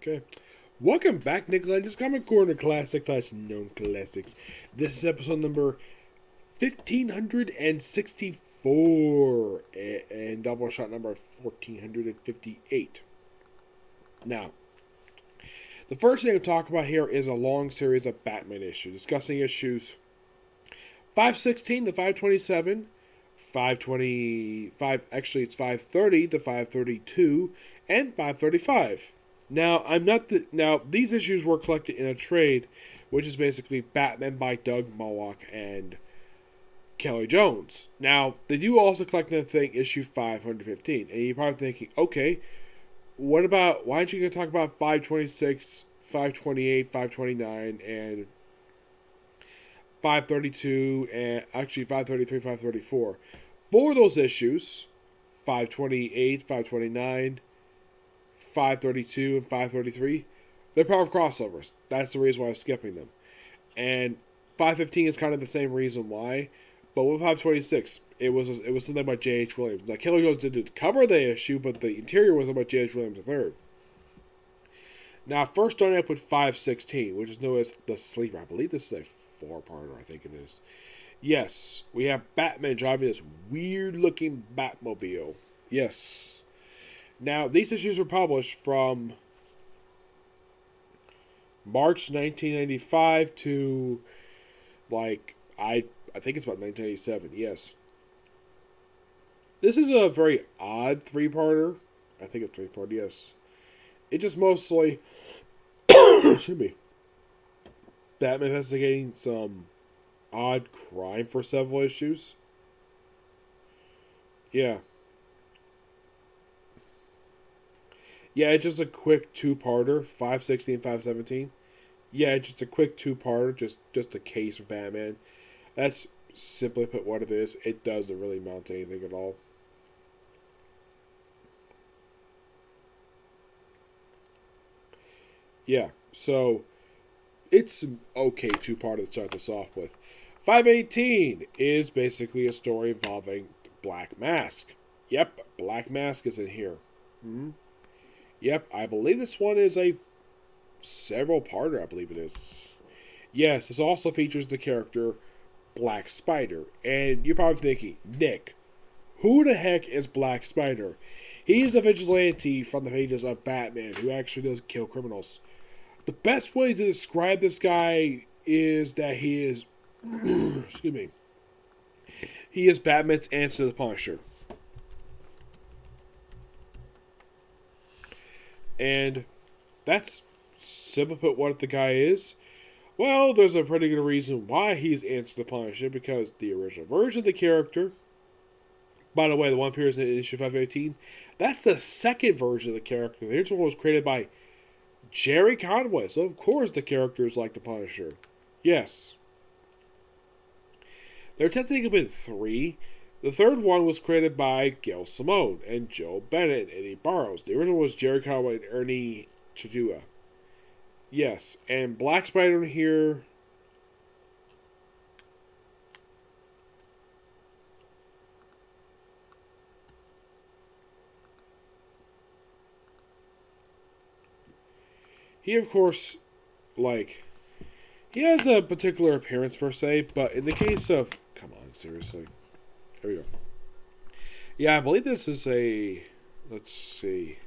Okay. Welcome back, Lenz Comic Corner Classic / Known Classics. This is episode number 1564 and Doubleshot number 1458. Now, the first thing to talk about here is a long series of Batman issues, discussing issues 516 to 527, 525, actually it's 530 to 532, and 535. Now, these issues were collected in a trade, which is basically Batman by Doug Mowach and Kelley Jones. Now, they do also collect another thing, issue 515, and you're probably thinking, okay, why aren't you going to talk about 526, 528, 529, and 532, and actually 533, 534. For those issues, 528, 529, 532, and 533, they're part of crossovers. That's the reason why I'm skipping them. And 515 is kind of the same reason why. But with 526, it was something by J.H. Williams. Like, Keller Jones did cover the issue, but the interior was about J.H. Williams III. Now, first starting up with 516, which is known as The Sleeper. I believe this is a four-parter, I think it is. Yes, we have Batman driving this weird-looking Batmobile. Yes. Now, these issues were published from March 1995 to, I think it's about 1987, yes. This is a very odd three-parter. I think it's three-part, yes. It just mostly, should be, Batman investigating some odd crime for several issues. Yeah. Yeah, it's just a quick two-parter, 516 and 517. Yeah, just a quick two-parter, just a case of Batman. That's simply put what it is. It doesn't really amount to anything at all. Yeah, so it's an okay two-parter to start this off with. 518 is basically a story involving Black Mask. Yep, Black Mask is in here. Mm-hmm. Yep, I believe this one is a several-parter, I believe it is. Yes, this also features the character Black Spider. And you're probably thinking, Nick, who the heck is Black Spider? He's a vigilante from the pages of Batman who actually does kill criminals. The best way to describe this guy is that he is, excuse me, he is Batman's answer to the Punisher. And that's simply put what the guy is. Well, there's a pretty good reason why he's answered the Punisher, because the original version of the character, by the way, the one appears in issue 518, that's the second version of the character. The original one was created by Jerry Conway, so of course the character is like the Punisher. Yes. There technically have been three. The third one was created by Gail Simone and Joe Bennett and Eddie Barrows. The original was Jerry Conway and Ernie Chidua. Yes, and Black Spider in here. He, of course, he has a particular appearance per se, but in the case of, come on, seriously. There we go. Yeah, I believe this is a, let's see.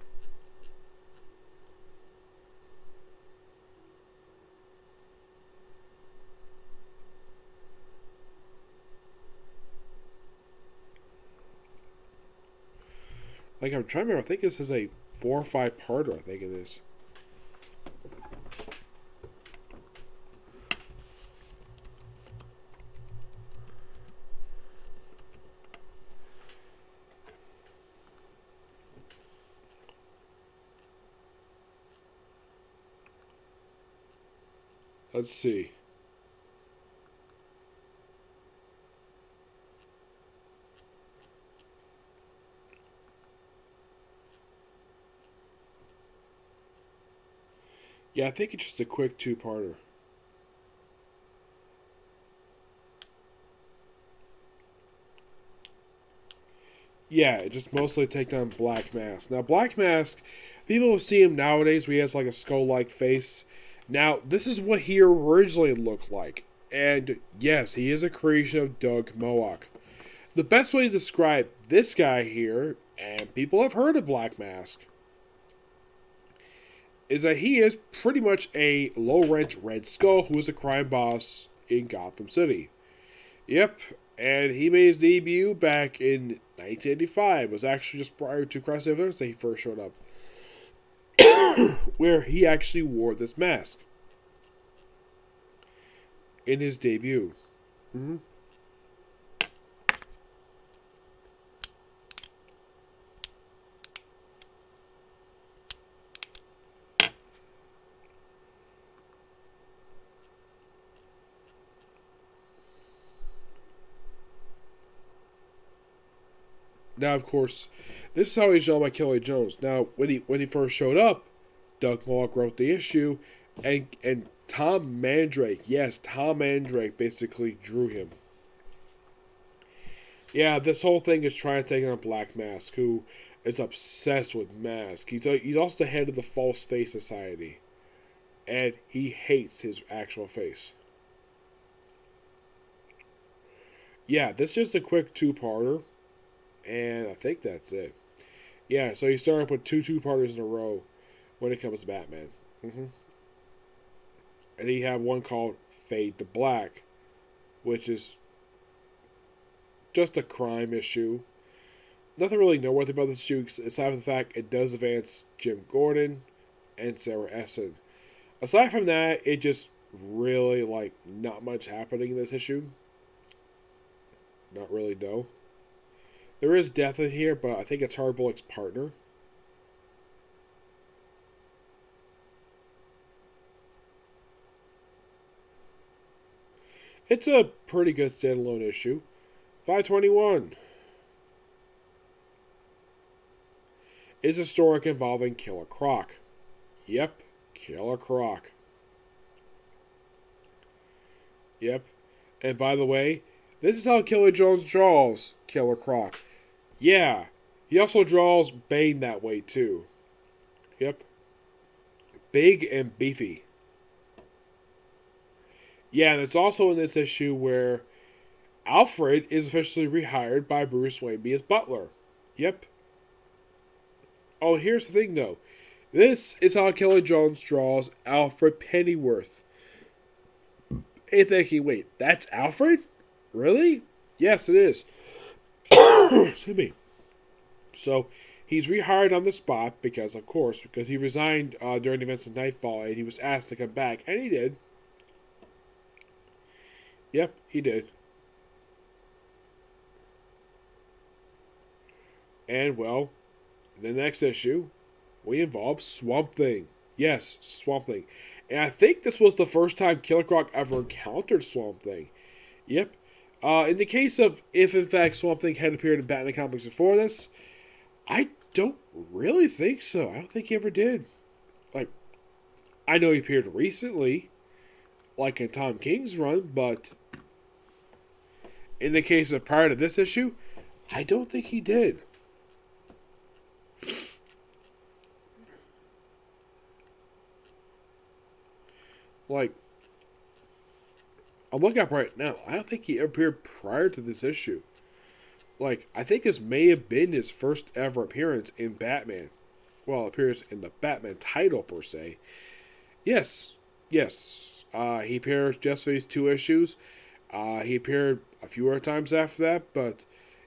I'm trying to remember, I think this is a 4 or 5 parter, I think it is. Let's see. Yeah, I think it's just a quick two-parter. Yeah, just mostly take down Black Mask. Now, Black Mask, People see him nowadays where he has like a skull-like face. Now, this is what he originally looked like. And yes, he is a creation of Doug Moench. The best way to describe this guy here, and people have heard of Black Mask, is that he is pretty much a low-rent Red Skull who is a crime boss in Gotham City. Yep, and he made his debut back in 1985. It was actually just prior to Crossing Thursday he first showed up, where he actually wore this mask in his debut. Mm-hmm. Now, of course, this is how he's shown by Kelley Jones. Now, when he first showed up, Doug Moench wrote the issue, and Tom Mandrake, yes, Tom Mandrake basically drew him. Yeah, this whole thing is trying to take on Black Mask, who is obsessed with Mask. He's also the head of the False Face Society, and he hates his actual face. Yeah, this is just a quick two-parter. And I think that's it. Yeah, so he started with two-parters in a row when it comes to Batman. Mm-hmm. And he had one called Fade to Black, which is just a crime issue. Nothing really noteworthy about this issue, aside from the fact it does advance Jim Gordon and Sarah Essen. Aside from that, it just really, not much happening in this issue. Not really, no. There is death in here, but I think it's Hardbullock's partner. It's a pretty good standalone issue. 521 is a story involving Killer Croc. Yep, Killer Croc. Yep. And by the way, this is how Kelley Jones draws Killer Croc. Yeah, he also draws Bane that way too. Yep. Big and beefy. Yeah, and it's also in this issue where Alfred is officially rehired by Bruce Wayne as butler. Yep. Oh, here's the thing though. This is how Kelley Jones draws Alfred Pennyworth. Hey, thinking, wait, that's Alfred? Really? Yes, it is. Excuse me. So, he's rehired on the spot because he resigned during the events of Nightfall and he was asked to come back, and he did. Yep, he did. And, well, the next issue, we involve Swamp Thing. Yes, Swamp Thing. And I think this was the first time Killer Croc ever encountered Swamp Thing. Yep. In the case of if, in fact, Swamp Thing had appeared in Batman comics before this, I don't really think so. I don't think he ever did. I know he appeared recently, like in Tom King's run, but in the case of prior to this issue, I don't think he did. I'm looking up right now. I don't think he appeared prior to this issue. I think this may have been his first ever appearance in Batman. Well, appearance in the Batman title, per se. Yes. He appeared just for these two issues. He appeared a few other times after that, but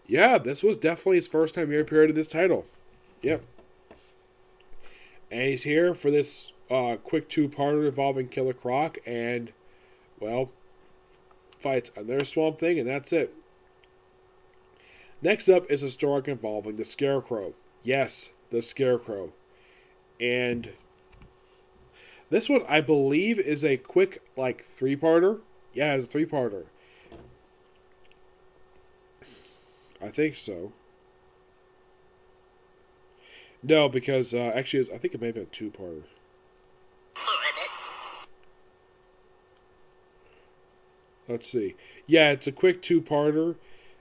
yeah, this was definitely his first time he appeared in this title. Yep. And he's here for this quick two-parter involving Killer Croc and, well, fights another Swamp Thing, and that's it. Next up is a story involving the Scarecrow. Yes, the Scarecrow. And this one, I believe, is a quick, three-parter. Yeah, it's a three-parter. I think so. No, because, actually, I think it may have been a two-parter. Let's see. Yeah, it's a quick two-parter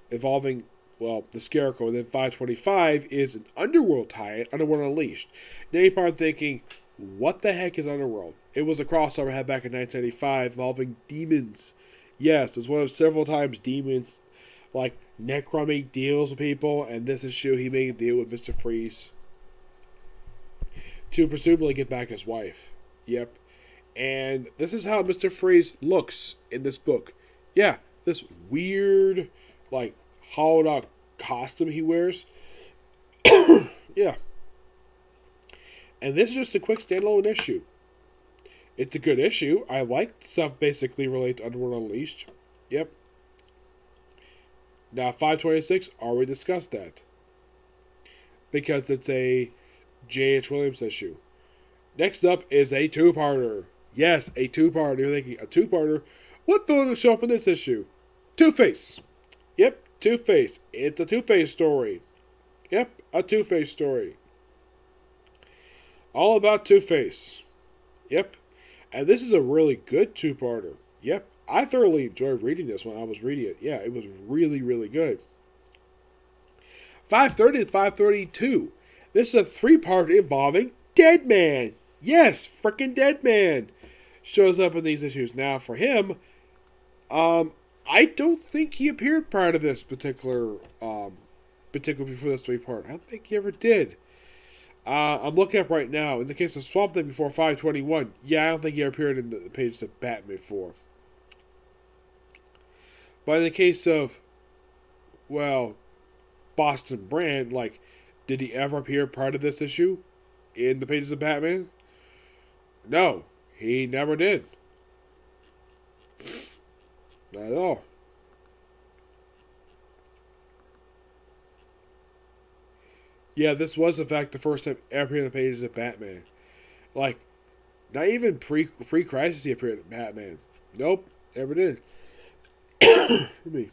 involving the Scarecrow. And then 525 is an Underworld tie-in, Underworld Unleashed. Now you're probably thinking, what the heck is Underworld? It was a crossover I had back in 1995 involving demons. Yes, it's one of several times demons, like Necron make deals with people, and this issue he made a deal with Mr. Freeze to presumably get back his wife. Yep. And this is how Mr. Freeze looks in this book. Yeah, this weird, like, hollowed out costume he wears. Yeah. And this is just a quick standalone issue. It's a good issue. I like stuff basically related to Underworld Unleashed. Yep. Now, 526, already discussed that. Because it's a J.H. Williams issue. Next up is a two-parter. Yes, a two-parter. You're thinking, a two-parter? What villain will show up in this issue? Two-Face. Yep, Two-Face. It's a Two-Face story. Yep, a Two-Face story. All about Two-Face. Yep. And this is a really good two-parter. Yep. I thoroughly enjoyed reading this when I was reading it. Yeah, it was really, really good. 530 to 532. This is a three-part involving Deadman. Yes, freaking Deadman shows up in these issues. Now, for him, I don't think he appeared prior to this particularly before this three-part. I don't think he ever did. I'm looking up right now. In the case of Swamp Thing before 521, yeah, I don't think he ever appeared in the pages of Batman before. But in the case of, Boston Brand, like, did he ever appear prior to this issue in the pages of Batman? No, he never did. Not at all. Yeah, this was, in fact, the first time ever in the pages of Batman. Like, not even pre-Crisis he appeared in Batman. Nope, never did. Me.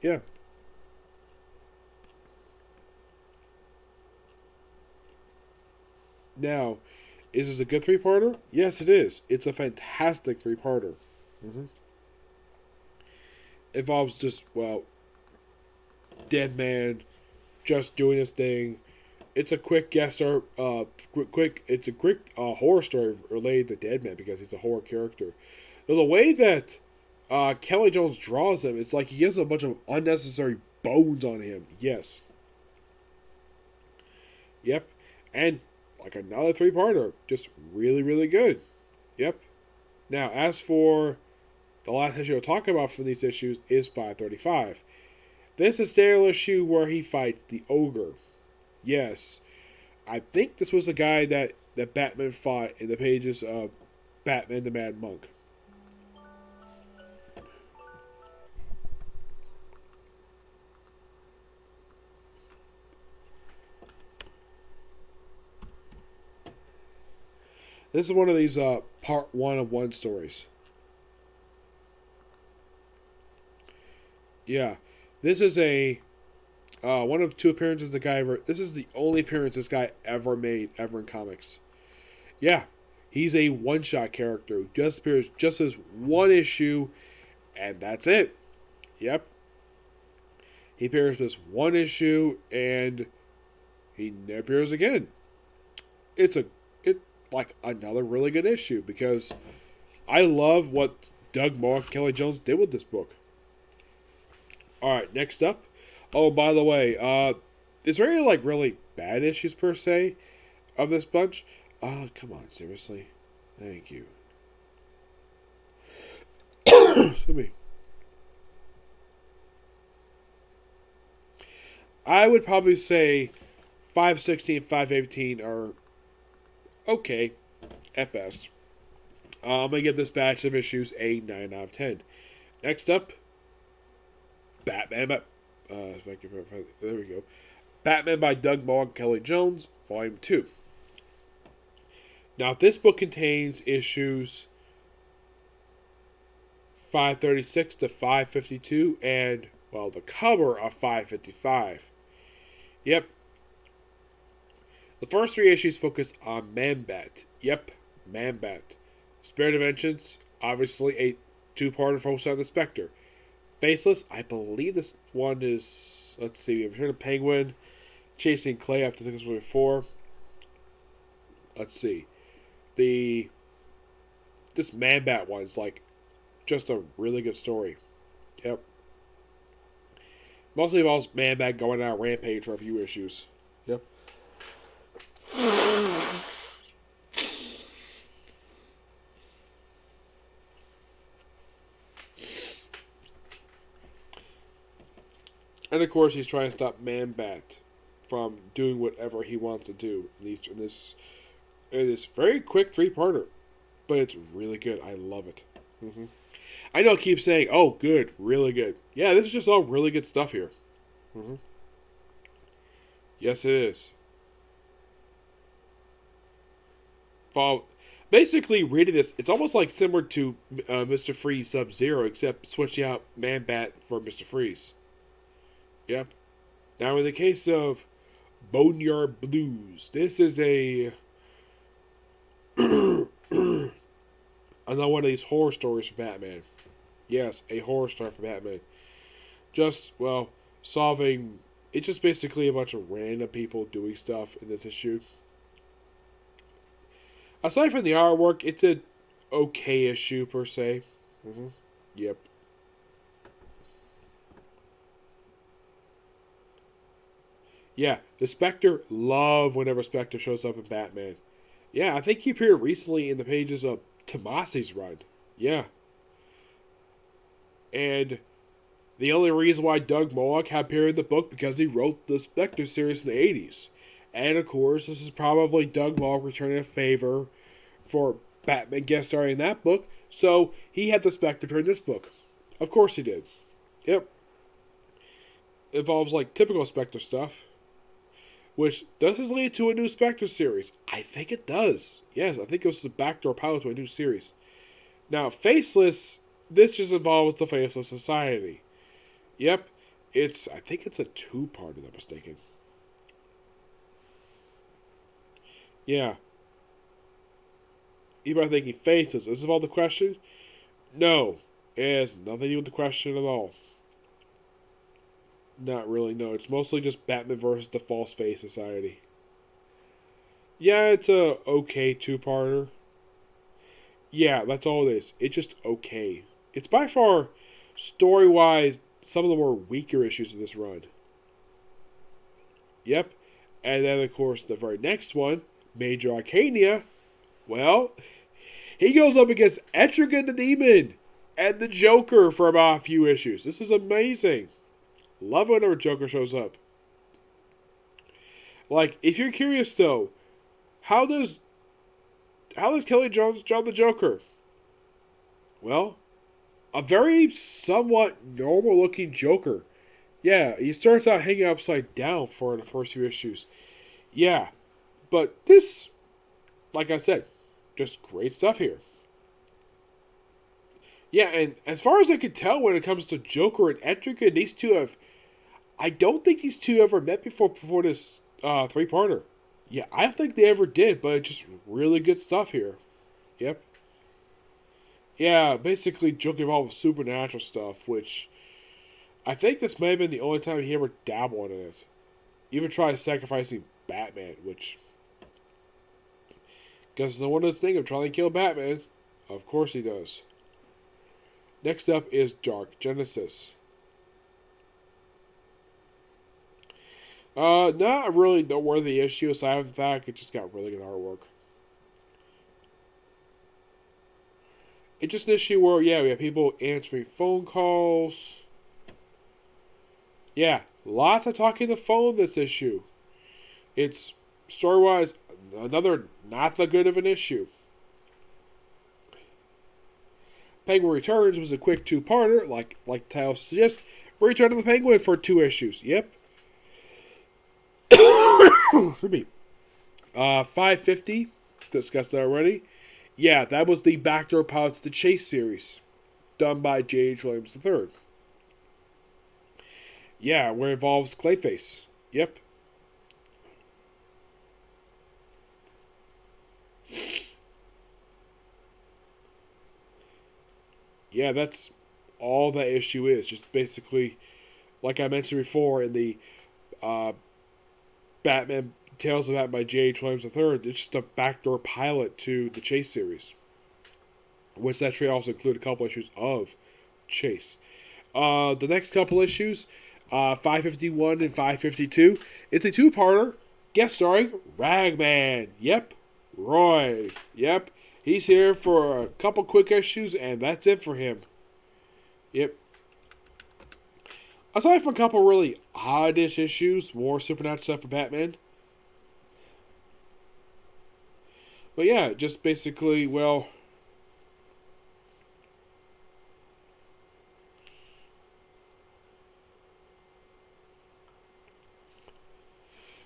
Yeah. Now, is this a good three-parter? Yes, it is. It's a fantastic three-parter. Involves just, Deadman just doing his thing. It's a quick it's a quick horror story related to Deadman because he's a horror character. The way that Kelley Jones draws him, it's like he has a bunch of unnecessary bones on him. Yes. Yep. And like another three-parter, just really, really good. Yep. Now, as for the last issue we'll talk about from these issues is 535. This is a serial issue where he fights the Ogre. Yes. I think this was the guy that Batman fought in the pages of Batman the Mad Monk. This is one of these part 1 of 1 stories. Yeah. This is a one of 2 appearances the guy ever... This is the only appearance this guy ever made, ever in comics. Yeah. He's a one-shot character who just appears just as one issue, and that's it. Yep. He appears this one issue, and he never appears again. It's like another really good issue, because I love what Doug Moore and Kelley Jones did with this book. Alright, next up. Oh, by the way, is there any, like, really bad issues, per se, of this bunch? Come on, seriously. Thank you. Excuse me. I would probably say 516, 518 are okay, at best. I'm going to give this batch of issues a 9 out of 10. Next up, Batman by... there we go. Batman by Doug Moore and Kelley Jones, Volume 2. Now, this book contains issues 536 to 552 and, the cover of 555. Yep. The first 3 issues focus on Man-Bat. Yep, Man-Bat. Spare Dimensions, obviously a 2-parter focused on the Spectre. Faceless, I believe this one is else? Let's see. We have Return of Penguin, Chasing Clay after 644. Let's see. This Man-Bat one is like just a really good story. Yep. Mostly involves Man-Bat going on a rampage for a few issues. Yep. And of course, he's trying to stop Man-Bat from doing whatever he wants to do in this very quick 3-parter. But it's really good. I love it. I know I keep saying, oh, good, really good. Yeah, this is just all really good stuff here. Yes, it is. Basically, reading this, it's almost like similar to Mr. Freeze Sub-Zero, except switching out Man-Bat for Mr. Freeze. Yep. Now, in the case of Boneyard Blues, this is another one of these horror stories for Batman. Yes, a horror story for Batman. Solving... It's just basically a bunch of random people doing stuff in this issue. Aside from the artwork, it's an okay issue, per se. Yep. Yeah, the Spectre, love whenever Spectre shows up in Batman. Yeah, I think he appeared recently in the pages of Tomasi's run. Yeah. And the only reason why Doug Moench had appeared in the book because he wrote the Spectre series in the 80s. And of course, this is probably Doug Moench returning a favor for Batman guest starring in that book. So he had the Spectre appear in this book. Of course he did. Yep. Involves like typical Spectre stuff. Which, does this lead to a new Spectre series? I think it does. Yes, I think it was the backdoor pilot to a new series. Now, Faceless, this just involves the Faceless Society. Yep, I think it's a 2-part, if I'm mistaken. Yeah. You might be thinking, Faceless, this is all the question? No, it has nothing to do with the question at all. Not really, no. It's mostly just Batman versus the False Face Society. Yeah, it's a okay 2-parter. Yeah, that's all it is. It's just okay. It's by far, story-wise, some of the more weaker issues of this run. Yep. And then, of course, the very next one, Major Arcania, well, he goes up against Etrigan the Demon and the Joker for about a few issues. This is amazing. Love whenever Joker shows up. Like, if you're curious though, how does Kelley Jones draw the Joker? Well, a very somewhat normal looking Joker. Yeah, he starts out hanging upside down for the first few issues. Yeah, but this, like I said, just great stuff here. Yeah, and as far as I can tell when it comes to Joker and Etrigan, these two have... I don't think these two ever met before this 3-parter. Yeah, I don't think they ever did, but just really good stuff here. Yep. Yeah, basically Joker involved with supernatural stuff, which I think this may have been the only time he ever dabbled in it. Even tried sacrificing Batman, which... Guess it's one of those things of trying to kill Batman. Of course he does. Next up is Dark Genesis. Not a really noteworthy issue, aside from the fact it just got really good artwork. It's just an issue where, yeah, we have people answering phone calls. Yeah, lots of talking on the phone this issue. It's, story-wise, another not that good of an issue. Penguin Returns was a quick 2-parter, like the title suggests. Return of the Penguin for 2 issues. Yep. 550, discussed that already. Yeah, that was the backdoor pilot to the Chase series, done by J.H. Williams III. Yeah, where it involves Clayface. Yep. Yeah, that's all that issue is. Just basically like I mentioned before in the Batman Tales of Batman by J.H. Williams III, it's just a backdoor pilot to the Chase series, which actually also included a couple issues of Chase. The next couple issues, 551 and 552, it's a two-parter, guest starring Ragman. Yep, Roy. Yep, he's here for a couple quick issues, and that's it for him. Yep. Aside from a couple really oddish issues, more supernatural stuff for Batman. But yeah, just basically, well,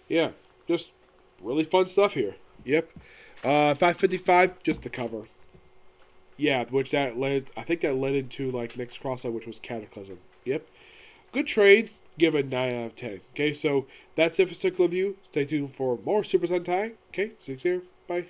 yeah, just really fun stuff here. Yep. 555, just the cover. Yeah, which that led, I think that led into like next crossover, which was Cataclysm. Yep. Good trade, given 9 out of 10. Okay, so that's it for Cycle of You. Stay tuned for more Super Sentai. Okay, see you here. Bye.